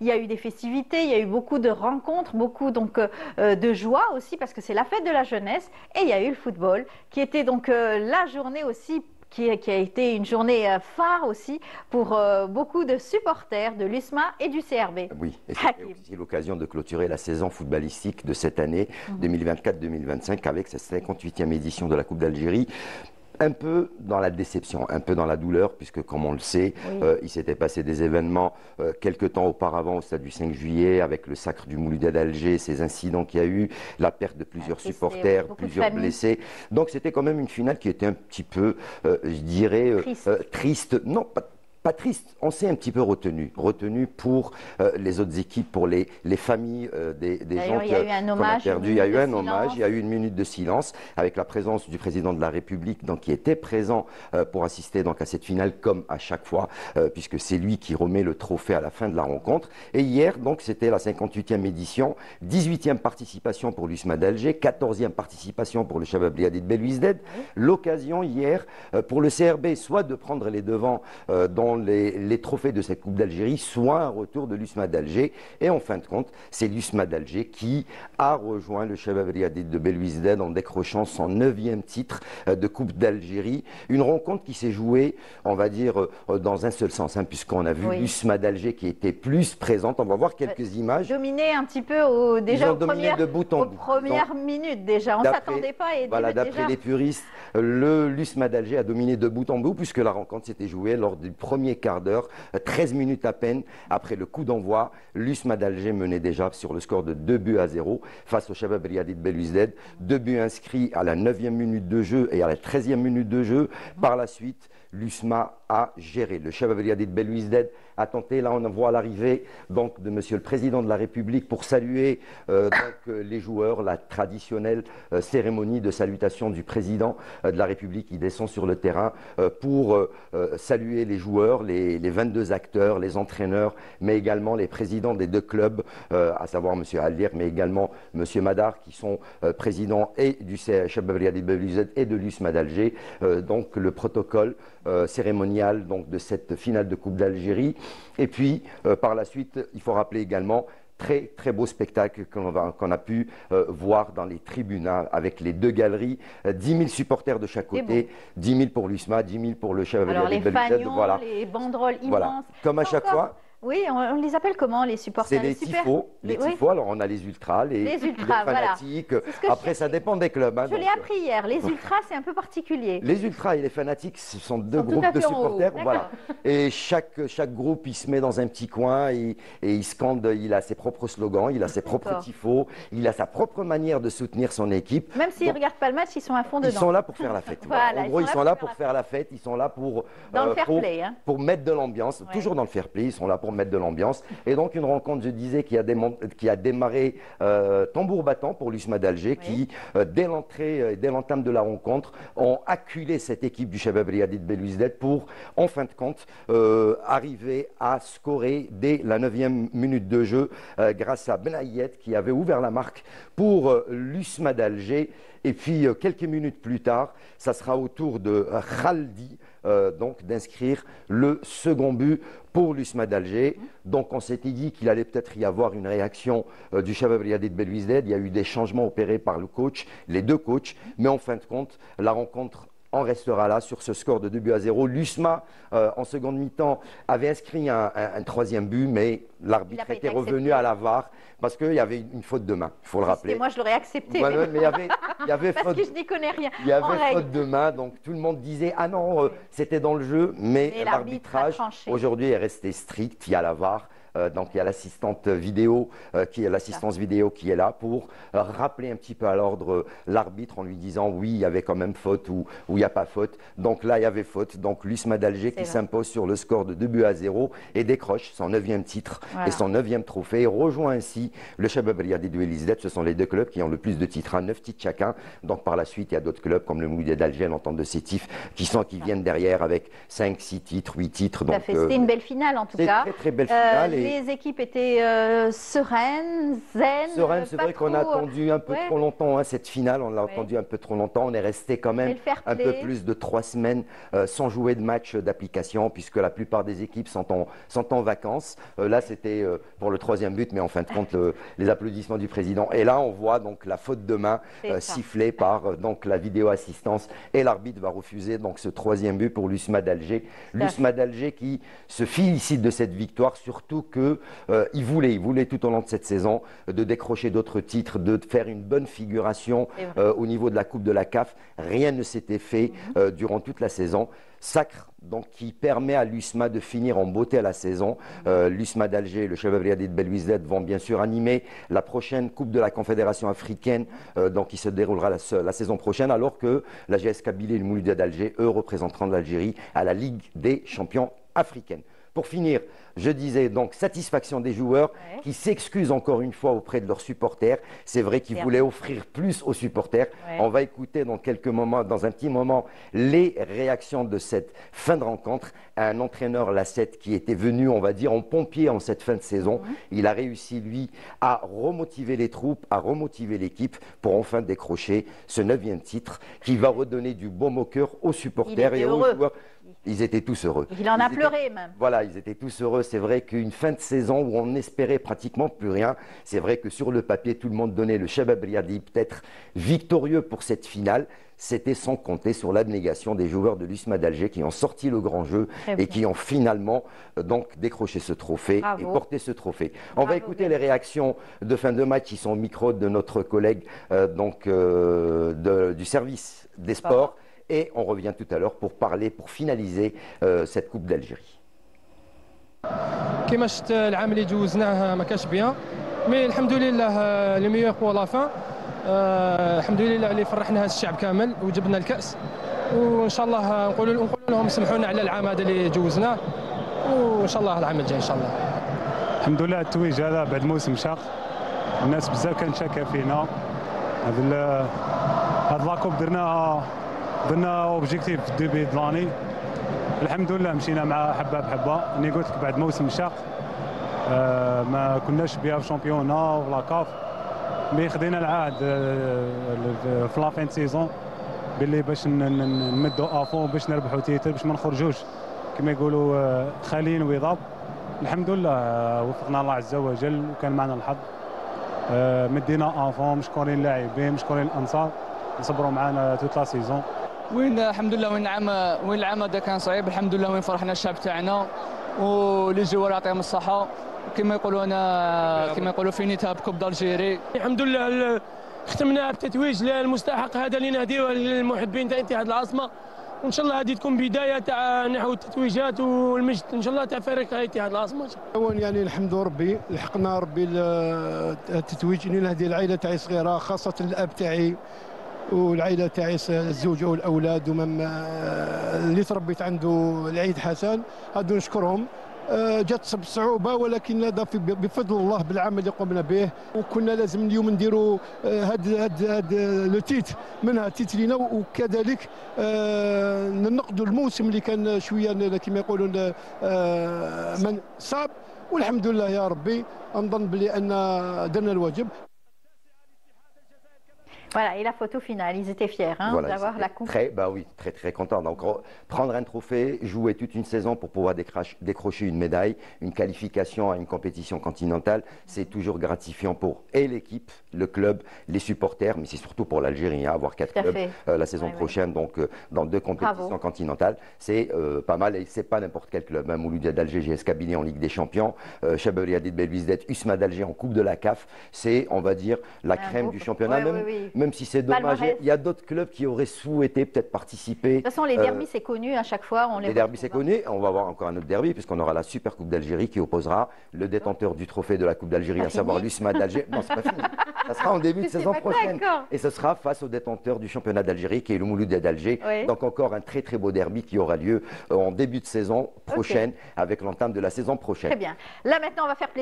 il y a eu des festivités, il y a eu beaucoup de rencontres, beaucoup donc de joie aussi parce que c'est la fête de la jeunesse et il y a eu le football qui était donc la journée aussi qui a été une journée phare aussi pour beaucoup de supporters de l'USMA et du CRB. Oui, et c'était aussi l'occasion de clôturer la saison footballistique de cette année 2024-2025 avec cette 58e édition de la Coupe d'Algérie. Un peu dans la déception, un peu dans la douleur, puisque comme on le sait, il s'était passé des événements quelques temps auparavant au stade du 5 juillet, avec le sacre du Mouloudia d'Alger, ces incidents qu'il y a eu, la perte de plusieurs supporters, plusieurs blessés. Donc c'était quand même une finale qui était un petit peu, je dirais, triste. Non, pas triste, on s'est un petit peu retenu pour les autres équipes, pour les familles des gens qui ont perdu. Il y a eu un hommage, il y a eu une minute de silence avec la présence du président de la République donc, qui était présent pour assister donc, à cette finale comme à chaque fois, puisque c'est lui qui remet le trophée à la fin de la rencontre. Et hier, donc, c'était la 58e édition, 18e participation pour l'USMA d'Alger, 14e participation pour le Chabab Liadi de Belouizdad. L'occasion hier pour le CRB soit de prendre les devants dans les trophées de cette Coupe d'Algérie, soit un retour de l'USMA d'Alger. Et en fin de compte, c'est l'USMA d'Alger qui a rejoint le Chabab Liadi de Belouizdad en décrochant son 9e titre de Coupe d'Algérie. Une rencontre qui s'est jouée, on va dire, dans un seul sens, hein, puisqu'on a vu l'USMA d'Alger qui était plus présente. On va voir quelques images. Dominé un petit peu déjà aux premières minutes déjà. On ne s'attendait pas. Voilà, d'après les puristes, l'USMA d'Alger a dominé de bout en bout, puisque la rencontre s'était jouée lors du premier quart d'heure, 13 minutes à peine après le coup d'envoi. L'USMA d'Alger menait déjà sur le score de 2-0 face au Chabab Liadi de Belouizdad. 2 buts inscrits à la 9e minute de jeu et à la 13e minute de jeu. Par la suite, l'USMA a géré. Le Chabab Liadi de Belouizdad a tenté, là on voit l'arrivée donc de Monsieur le Président de la République pour saluer donc, les joueurs, la traditionnelle cérémonie de salutation du Président de la République qui descend sur le terrain pour saluer les joueurs, les 22 acteurs, les entraîneurs, mais également les présidents des deux clubs, à savoir Monsieur Aldir, mais également Monsieur Madar, qui sont présidents et du Chabab Liadi de Belouizdad et de l'USMA d'Alger. Donc le protocole cérémonial donc, de cette finale de Coupe d'Algérie. Et puis, par la suite, il faut rappeler également très très beau spectacle qu'on a pu voir dans les tribunes avec les deux galeries, 10 000 supporters de chaque côté, 10 000 pour l'USMA, 10 000 pour le Chabab Liadi de Belouizdad. Alors les fanions, les banderoles immenses. Voilà. Comme à chaque fois. Oui, on les appelle comment les supporters? C'est les tifos. Les tifos, alors on a les ultras, les fanatiques. Voilà. Après, ça dépend des clubs. Hein, je l'ai appris hier. Les ultras, c'est un peu particulier. Les ultras et les fanatiques, ce sont deux groupes de supporters. Voilà. Et chaque groupe, il se met dans un petit coin et il scande, il a ses propres slogans, il a ses propres tifos, il a sa propre manière de soutenir son équipe. Même s'ils ne regardent pas le match, ils sont à fond dedans. Ils sont là pour faire la fête. Voilà. En gros, ils sont là pour faire la fête. Ils sont là pour mettre de l'ambiance. Toujours dans le fair play. Ils sont là pour mettre de l'ambiance. Et donc une rencontre, je disais, qui a démarré tambour battant pour l'USMA d'Alger, qui, dès l'entrée, dès l'entame de la rencontre, ont acculé cette équipe du Chabab Liadi de Belouizdad pour, en fin de compte, arriver à scorer dès la 9e minute de jeu grâce à Benayet qui avait ouvert la marque pour l'USMA d'Alger. Et puis, quelques minutes plus tard, ça sera au tour de Khaldi donc d'inscrire le second but pour l'USMA d'Alger. Donc, on s'était dit qu'il allait peut-être y avoir une réaction du Chabab Liadi de Belouizdad. Il y a eu des changements opérés par le coach, les deux coachs. Mais en fin de compte, la rencontre en restera là sur ce score de 2-0. L'USMA, en seconde mi-temps, avait inscrit un 3e but, mais l'arbitre était revenu à la VAR parce qu'il y avait une faute de main, il faut le rappeler. Et moi, je l'aurais accepté. Ouais, mais il y avait parce faute, que je n'y connais rien. Il y avait faute de main, donc tout le monde disait « Ah non, c'était dans le jeu », mais l'arbitrage, aujourd'hui, est resté strict, il y a la VAR. Donc il y a l'assistante vidéo, l'assistance vidéo qui est là pour rappeler un petit peu à l'ordre l'arbitre en lui disant oui, il y avait quand même faute ou il n'y a pas faute. Donc là, il y avait faute. Donc l'USMA d'Alger qui s'impose sur le score de 2-0 et décroche son 9e titre et son 9e trophée et rejoint ainsi le Chabab Liadi de Belouizdad. Ce sont les deux clubs qui ont le plus de titres, 9 titres chacun. Donc par la suite, il y a d'autres clubs comme le Mouloudia d'Alger, l'entente de Sétif, qui viennent derrière avec 5, 6 titres, 8 titres. C'était une belle finale en tout cas. Très très belle finale. les équipes étaient sereines, zen. Sereine, c'est pas vrai qu'on a trop, attendu un peu ouais. trop longtemps, hein, cette finale, on l'a Ouais. attendu un peu trop longtemps. On est resté quand Et même le fair un peu play. plus de 3 semaines sans jouer de match d'application, puisque la plupart des équipes sont en vacances. Là, c'était pour le 3e but, mais en fin de compte, les applaudissements du président. Et là, on voit donc la faute de main C'est ça. sifflée par donc la vidéo assistance, et l'arbitre va refuser donc ce 3e but pour l'USMA d'Alger. L'USMA d'Alger qui se félicite de cette victoire, surtout que il voulait tout au long de cette saison de décrocher d'autres titres, de faire une bonne figuration au niveau de la Coupe de la CAF. Rien ne s'était fait durant toute la saison. Sacre donc qui permet à l'USMA de finir en beauté à la saison. L'USMA d'Alger, le Shabab Riadi de Belouizdad vont bien sûr animer la prochaine Coupe de la Confédération africaine, donc qui se déroulera la saison prochaine, alors que la GS Kabylie et le Mouloudia d'Alger, eux, représenteront l'Algérie à la Ligue des champions africaine. Pour finir, je disais donc satisfaction des joueurs qui s'excusent encore une fois auprès de leurs supporters. C'est vrai qu'ils voulaient offrir plus aux supporters. On va écouter dans quelques moments, dans un petit moment, les réactions de cette fin de rencontre. Un entraîneur, Lassette, qui était venu, on va dire, en pompier en cette fin de saison. Il a réussi, lui, à remotiver les troupes, à remotiver l'équipe pour enfin décrocher ce 9e titre qui va redonner du baume au cœur aux supporters et aux joueurs. Ils étaient tous heureux. Il en a pleuré même. Voilà, ils étaient tous heureux. C'est vrai qu'une fin de saison où on espérait pratiquement plus rien. C'est vrai que sur le papier, tout le monde donnait le Shabab Riadi peut-être victorieux pour cette finale. C'était sans compter sur l'abnégation des joueurs de l'USMA d'Alger qui ont sorti le grand jeu et qui ont finalement donc décroché ce trophée et porté ce trophée. On va écouter les réactions de fin de match qui sont au micro de notre collègue du service des sports. Et on revient tout à l'heure pour finaliser cette Coupe d'Algérie. كما شفت العام اللي جوزناه ما كانش بيان مي الحمد لله لي ميور بور لا فان الحمد لله اللي فرحنا هذا الشعب كامل وجبنا الكاس وان شاء الله نقول لهم سمحونا على العام هذا اللي جوزناه وان شاء الله العام الجاي ان شاء الله. الحمد لله التويج هذا بعد موسم شاق الناس بزاف كانت شاكه فينا هذا لاكوب درنا اوبجيكتيف في ديبي دلاني الحمد لله مشينا مع حبه بحبه. اني قلت لك بعد موسم شاق ما كناش بها في شامبيونا ولا كاف مي خدينا العهد في لا فين سيزون باللي باش نمدوا افون باش نربحوا تيتر باش ما نخرجوش كما يقولوا خاليين ويضاب. الحمد لله وفقنا الله عز وجل وكان معنا الحظ مدينا افون مشكورين اللاعبين مشكورين الانصار صبروا معنا توت لا سيزون. وين الحمد لله وين العام هذا كان صعيب الحمد لله وين فرحنا الشعب تاعنا ولي جوار يعطيهم الصحه كما يقولوا فينيتها بكوب دالجيري. الحمد لله ختمناها بتتويج المستحق هذا اللي نهديوه للمحبين تاع اتحاد العاصمه وان شاء الله هذه تكون بدايه تاع نحو التتويجات والمجد ان شاء الله تاع فريق اتحاد العاصمه. يعني الحمد ربي لحقنا ربي التتويج. اني نهدي العائله تاعي صغيره خاصه الاب تاعي والعائله تاعي الزوجه والاولاد ومن اللي تربيت عنده العيد حسن هادو نشكرهم. جات بصعوبه ولكن هذا بفضل الله بالعمل اللي قمنا به وكنا لازم اليوم نديروا هاد لو تيت منها تيت لينا وكذلك ننقدوا الموسم اللي كان شويه كما يقولون من صعب والحمد لله يا ربي نظن بلي ان درنا الواجب. Voilà, et la photo finale, ils étaient fiers d'avoir la coupe. Très contents. Donc, prendre un trophée, jouer toute une saison pour pouvoir décrocher une médaille, une qualification à une compétition continentale, c'est toujours gratifiant pour l'équipe, le club, les supporters, mais c'est surtout pour l'Algérie, avoir 4 clubs la saison prochaine, donc dans 2 compétitions continentales, c'est pas mal. Et c'est pas n'importe quel club. Mouloudia d'Alger, GS Kabylie en Ligue des Champions, Shabab Riadi de Belouizdad, USMA d'Alger en Coupe de la CAF, c'est, on va dire, la crème du championnat. Même si c'est dommage, il y a d'autres clubs qui auraient souhaité peut-être participer. De toute façon, les derbys, c'est connu à chaque fois. Les derbys, c'est connu. On va avoir encore un autre derby, puisqu'on aura la Super Coupe d'Algérie qui opposera le détenteur du trophée de la Coupe d'Algérie, à savoir l'USMA d'Alger. Non, c'est pas fini. Ça sera en début de saison prochaine. Et ce sera face au détenteur du championnat d'Algérie, qui est le Mouloudia d'Alger. Donc encore un très beau derby qui aura lieu en début de saison prochaine, avec l'entame de la saison prochaine. Très bien. Là, maintenant, on va faire plaisir.